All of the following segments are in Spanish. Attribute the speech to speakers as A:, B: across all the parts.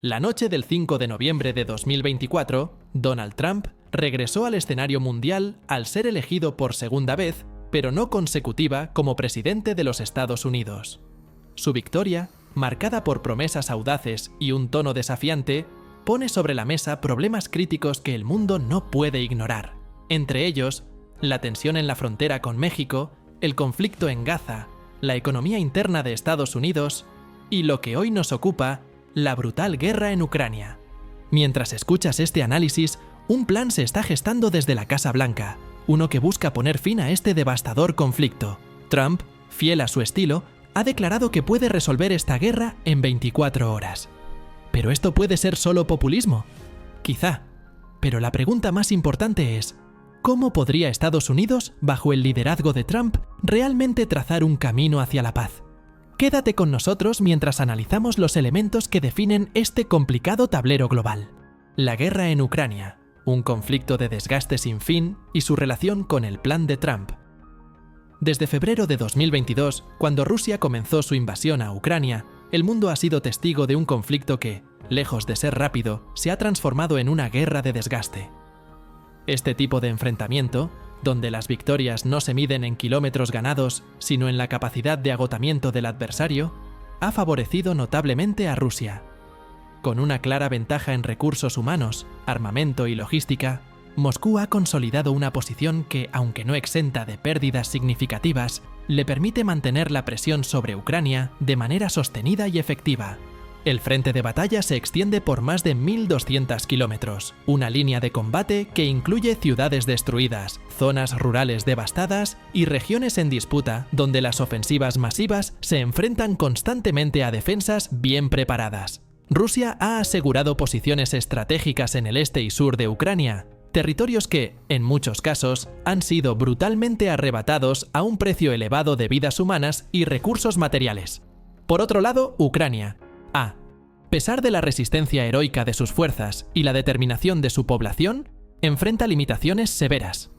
A: La noche del 5 de noviembre de 2024, Donald Trump regresó al escenario mundial al ser elegido por segunda vez, pero no consecutiva, como presidente de los Estados Unidos. Su victoria, marcada por promesas audaces y un tono desafiante, pone sobre la mesa problemas críticos que el mundo no puede ignorar. Entre ellos, la tensión en la frontera con México, el conflicto en Gaza, la economía interna de Estados Unidos y lo que hoy nos ocupa, la brutal guerra en Ucrania. Mientras escuchas este análisis, un plan se está gestando desde la Casa Blanca, uno que busca poner fin a este devastador conflicto. Trump, fiel a su estilo, ha declarado que puede resolver esta guerra en 24 horas. ¿Pero esto puede ser solo populismo? Quizá. Pero la pregunta más importante es, ¿cómo podría Estados Unidos, bajo el liderazgo de Trump, realmente trazar un camino hacia la paz? Quédate con nosotros mientras analizamos los elementos que definen este complicado tablero global. La guerra en Ucrania, un conflicto de desgaste sin fin y su relación con el plan de Trump. Desde febrero de 2022, cuando Rusia comenzó su invasión a Ucrania, el mundo ha sido testigo de un conflicto que, lejos de ser rápido, se ha transformado en una guerra de desgaste. Este tipo de enfrentamiento, donde las victorias no se miden en kilómetros ganados, sino en la capacidad de agotamiento del adversario, ha favorecido notablemente a Rusia. Con una clara ventaja en recursos humanos, armamento y logística, Moscú ha consolidado una posición que, aunque no exenta de pérdidas significativas, le permite mantener la presión sobre Ucrania de manera sostenida y efectiva. El frente de batalla se extiende por más de 1.200 kilómetros, una línea de combate que incluye ciudades destruidas, zonas rurales devastadas y regiones en disputa donde las ofensivas masivas se enfrentan constantemente a defensas bien preparadas. Rusia ha asegurado posiciones estratégicas en el este y sur de Ucrania, territorios que, en muchos casos, han sido brutalmente arrebatados a un precio elevado de vidas humanas y recursos materiales. Por otro lado, Ucrania. A pesar de la resistencia heroica de sus fuerzas y la determinación de su población, enfrenta limitaciones severas.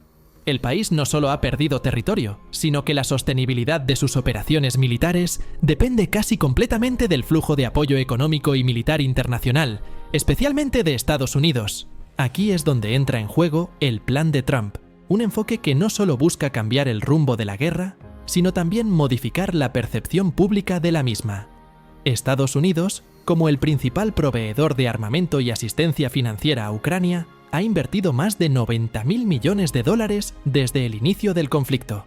A: El país no solo ha perdido territorio, sino que la sostenibilidad de sus operaciones militares depende casi completamente del flujo de apoyo económico y militar internacional, especialmente de Estados Unidos. Aquí es donde entra en juego el plan de Trump, un enfoque que no solo busca cambiar el rumbo de la guerra, sino también modificar la percepción pública de la misma. Estados Unidos, como el principal proveedor de armamento y asistencia financiera a Ucrania, ha invertido más de 90.000 millones de dólares desde el inicio del conflicto.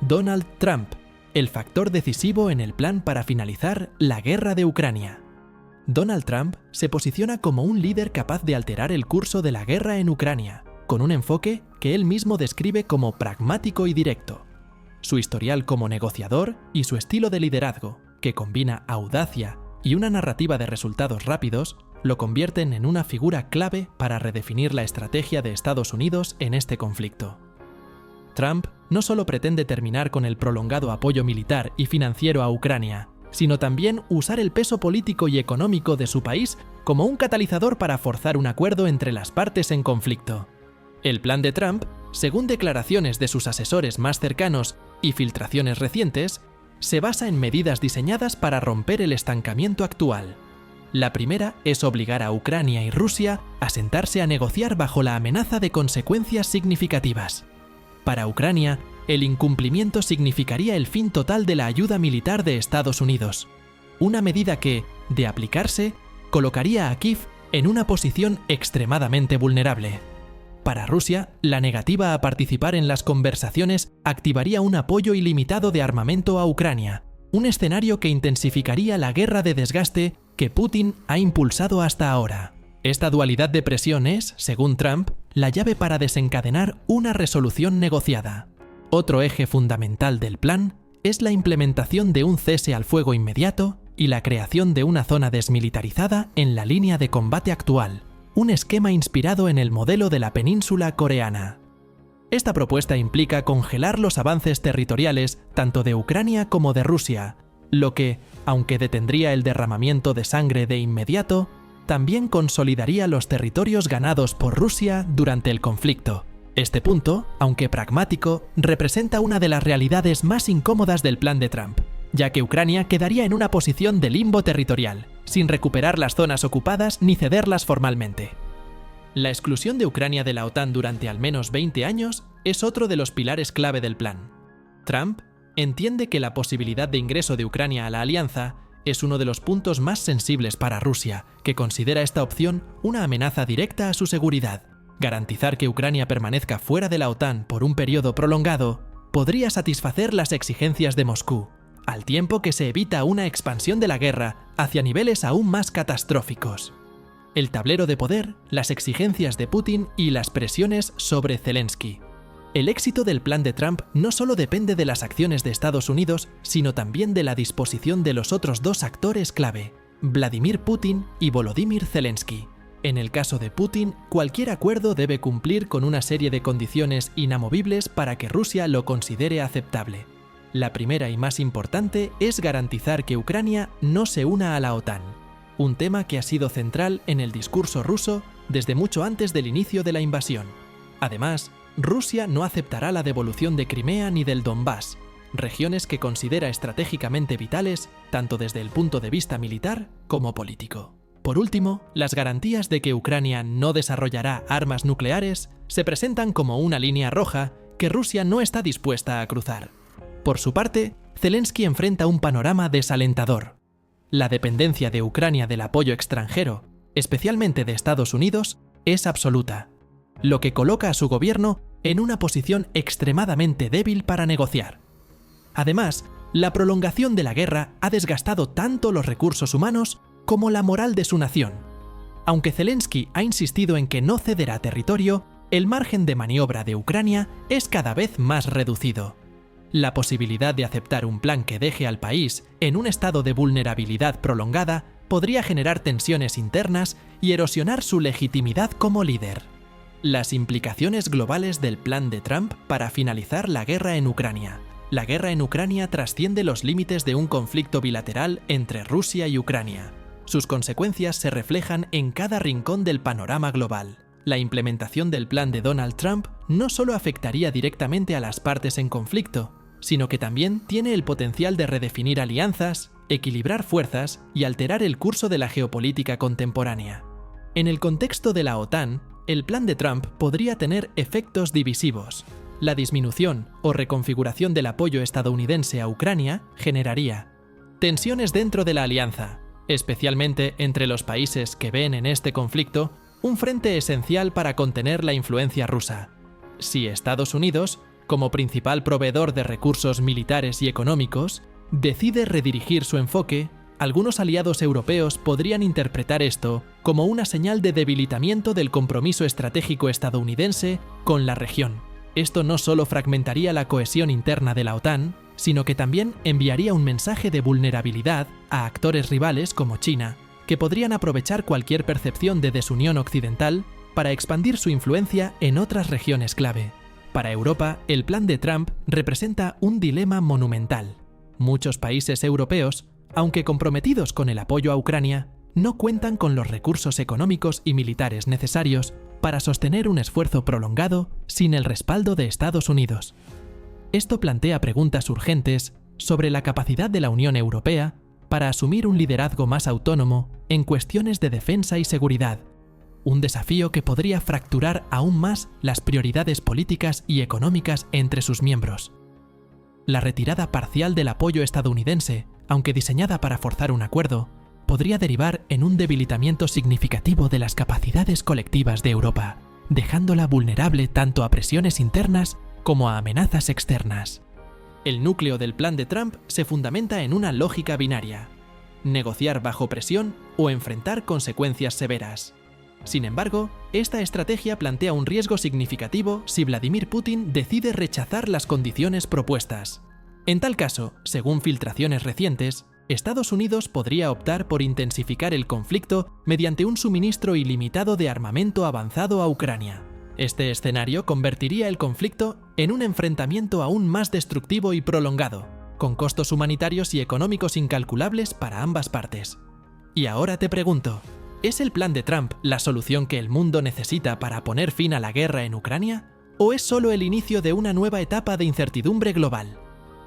A: Donald Trump, el factor decisivo en el plan para finalizar la guerra de Ucrania. Donald Trump se posiciona como un líder capaz de alterar el curso de la guerra en Ucrania, con un enfoque que él mismo describe como pragmático y directo. Su historial como negociador y su estilo de liderazgo, que combina audacia y una narrativa de resultados rápidos, lo convierten en una figura clave para redefinir la estrategia de Estados Unidos en este conflicto. Trump no solo pretende terminar con el prolongado apoyo militar y financiero a Ucrania, sino también usar el peso político y económico de su país como un catalizador para forzar un acuerdo entre las partes en conflicto. El plan de Trump, según declaraciones de sus asesores más cercanos y filtraciones recientes, se basa en medidas diseñadas para romper el estancamiento actual. La primera es obligar a Ucrania y Rusia a sentarse a negociar bajo la amenaza de consecuencias significativas. Para Ucrania, el incumplimiento significaría el fin total de la ayuda militar de Estados Unidos, una medida que, de aplicarse, colocaría a Kiev en una posición extremadamente vulnerable. Para Rusia, la negativa a participar en las conversaciones activaría un apoyo ilimitado de armamento a Ucrania, un escenario que intensificaría la guerra de desgaste que Putin ha impulsado hasta ahora. Esta dualidad de presión es, según Trump, la llave para desencadenar una resolución negociada. Otro eje fundamental del plan es la implementación de un cese al fuego inmediato y la creación de una zona desmilitarizada en la línea de combate actual, un esquema inspirado en el modelo de la península coreana. Esta propuesta implica congelar los avances territoriales tanto de Ucrania como de Rusia, lo que, aunque detendría el derramamiento de sangre de inmediato, también consolidaría los territorios ganados por Rusia durante el conflicto. Este punto, aunque pragmático, representa una de las realidades más incómodas del plan de Trump, ya que Ucrania quedaría en una posición de limbo territorial, sin recuperar las zonas ocupadas ni cederlas formalmente. La exclusión de Ucrania de la OTAN durante al menos 20 años es otro de los pilares clave del plan. Trump entiende que la posibilidad de ingreso de Ucrania a la alianza es uno de los puntos más sensibles para Rusia, que considera esta opción una amenaza directa a su seguridad. Garantizar que Ucrania permanezca fuera de la OTAN por un periodo prolongado podría satisfacer las exigencias de Moscú, al tiempo que se evita una expansión de la guerra hacia niveles aún más catastróficos. El tablero de poder, las exigencias de Putin y las presiones sobre Zelensky. El éxito del plan de Trump no solo depende de las acciones de Estados Unidos, sino también de la disposición de los otros dos actores clave, Vladimir Putin y Volodymyr Zelensky. En el caso de Putin, cualquier acuerdo debe cumplir con una serie de condiciones inamovibles para que Rusia lo considere aceptable. La primera y más importante es garantizar que Ucrania no se una a la OTAN, un tema que ha sido central en el discurso ruso desde mucho antes del inicio de la invasión. Además, Rusia no aceptará la devolución de Crimea ni del Donbass, regiones que considera estratégicamente vitales tanto desde el punto de vista militar como político. Por último, las garantías de que Ucrania no desarrollará armas nucleares se presentan como una línea roja que Rusia no está dispuesta a cruzar. Por su parte, Zelensky enfrenta un panorama desalentador. La dependencia de Ucrania del apoyo extranjero, especialmente de Estados Unidos, es absoluta, lo que coloca a su gobierno en una posición extremadamente débil para negociar. Además, la prolongación de la guerra ha desgastado tanto los recursos humanos como la moral de su nación. Aunque Zelensky ha insistido en que no cederá territorio, el margen de maniobra de Ucrania es cada vez más reducido. La posibilidad de aceptar un plan que deje al país en un estado de vulnerabilidad prolongada podría generar tensiones internas y erosionar su legitimidad como líder. Las implicaciones globales del plan de Trump para finalizar la guerra en Ucrania. La guerra en Ucrania trasciende los límites de un conflicto bilateral entre Rusia y Ucrania. Sus consecuencias se reflejan en cada rincón del panorama global. La implementación del plan de Donald Trump no solo afectaría directamente a las partes en conflicto, sino que también tiene el potencial de redefinir alianzas, equilibrar fuerzas y alterar el curso de la geopolítica contemporánea. En el contexto de la OTAN, el plan de Trump podría tener efectos divisivos. La disminución o reconfiguración del apoyo estadounidense a Ucrania generaría tensiones dentro de la alianza, especialmente entre los países que ven en este conflicto un frente esencial para contener la influencia rusa. Si Estados Unidos, como principal proveedor de recursos militares y económicos, decide redirigir su enfoque, algunos aliados europeos podrían interpretar esto como una señal de debilitamiento del compromiso estratégico estadounidense con la región. Esto no solo fragmentaría la cohesión interna de la OTAN, sino que también enviaría un mensaje de vulnerabilidad a actores rivales como China, que podrían aprovechar cualquier percepción de desunión occidental para expandir su influencia en otras regiones clave. Para Europa, el plan de Trump representa un dilema monumental. Muchos países europeos, aunque comprometidos con el apoyo a Ucrania, no cuentan con los recursos económicos y militares necesarios para sostener un esfuerzo prolongado sin el respaldo de Estados Unidos. Esto plantea preguntas urgentes sobre la capacidad de la Unión Europea para asumir un liderazgo más autónomo en cuestiones de defensa y seguridad, un desafío que podría fracturar aún más las prioridades políticas y económicas entre sus miembros. La retirada parcial del apoyo estadounidense, aunque diseñada para forzar un acuerdo, podría derivar en un debilitamiento significativo de las capacidades colectivas de Europa, dejándola vulnerable tanto a presiones internas como a amenazas externas. El núcleo del plan de Trump se fundamenta en una lógica binaria: negociar bajo presión o enfrentar consecuencias severas. Sin embargo, esta estrategia plantea un riesgo significativo si Vladimir Putin decide rechazar las condiciones propuestas. En tal caso, según filtraciones recientes, Estados Unidos podría optar por intensificar el conflicto mediante un suministro ilimitado de armamento avanzado a Ucrania. Este escenario convertiría el conflicto en un enfrentamiento aún más destructivo y prolongado, con costos humanitarios y económicos incalculables para ambas partes. Y ahora te pregunto, ¿es el plan de Trump la solución que el mundo necesita para poner fin a la guerra en Ucrania? ¿O es solo el inicio de una nueva etapa de incertidumbre global?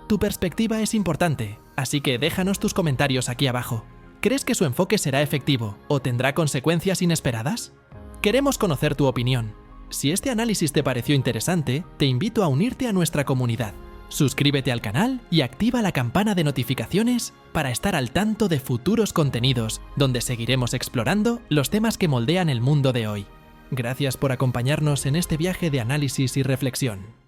A: Tu perspectiva es importante, así que déjanos tus comentarios aquí abajo. ¿Crees que su enfoque será efectivo o tendrá consecuencias inesperadas? Queremos conocer tu opinión. Si este análisis te pareció interesante, te invito a unirte a nuestra comunidad. Suscríbete al canal y activa la campana de notificaciones para estar al tanto de futuros contenidos, donde seguiremos explorando los temas que moldean el mundo de hoy. Gracias por acompañarnos en este viaje de análisis y reflexión.